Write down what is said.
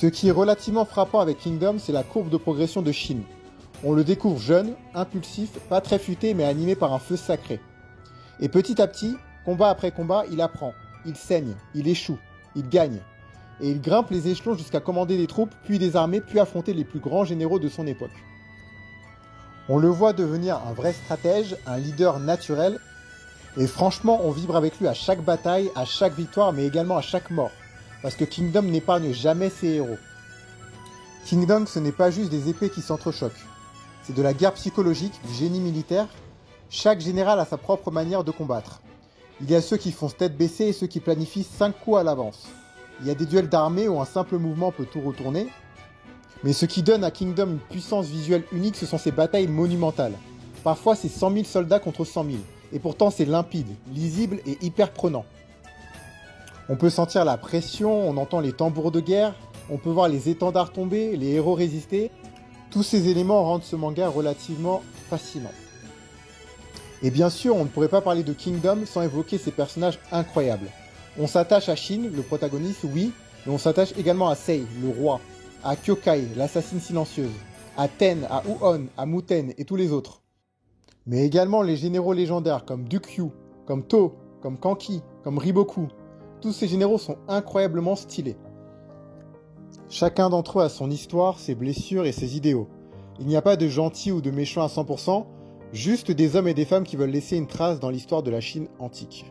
Ce qui est relativement frappant avec Kingdom, c'est la courbe de progression de Shin. On le découvre jeune, impulsif, pas très futé mais animé par un feu sacré. Et petit à petit, combat après combat, il apprend, il saigne, il échoue, il gagne. Et il grimpe les échelons jusqu'à commander des troupes, puis des armées, puis affronter les plus grands généraux de son époque. On le voit devenir un vrai stratège, un leader naturel, et franchement, on vibre avec lui à chaque bataille, à chaque victoire, mais également à chaque mort. Parce que Kingdom n'épargne jamais ses héros. Kingdom, ce n'est pas juste des épées qui s'entrechoquent. C'est de la guerre psychologique, du génie militaire. Chaque général a sa propre manière de combattre. Il y a ceux qui font tête baissée et ceux qui planifient 5 coups à l'avance. Il y a des duels d'armées où un simple mouvement peut tout retourner. Mais ce qui donne à Kingdom une puissance visuelle unique, ce sont ses batailles monumentales. Parfois, c'est 100 000 soldats contre 100 000. Et pourtant, c'est limpide, lisible et hyper prenant. On peut sentir la pression, on entend les tambours de guerre, on peut voir les étendards tomber, les héros résister. Tous ces éléments rendent ce manga relativement fascinant. Et bien sûr, on ne pourrait pas parler de Kingdom sans évoquer ces personnages incroyables. On s'attache à Shin, le protagoniste, oui, mais on s'attache également à Sei, le roi, à Kyokai, l'assassine silencieuse, à Ten, à Uon, à Muten et tous les autres. Mais également les généraux légendaires comme Dukyu, comme To, comme Kanki, comme Riboku. Tous ces généraux sont incroyablement stylés. Chacun d'entre eux a son histoire, ses blessures et ses idéaux. Il n'y a pas de gentils ou de méchants à 100%, juste des hommes et des femmes qui veulent laisser une trace dans l'histoire de la Chine antique.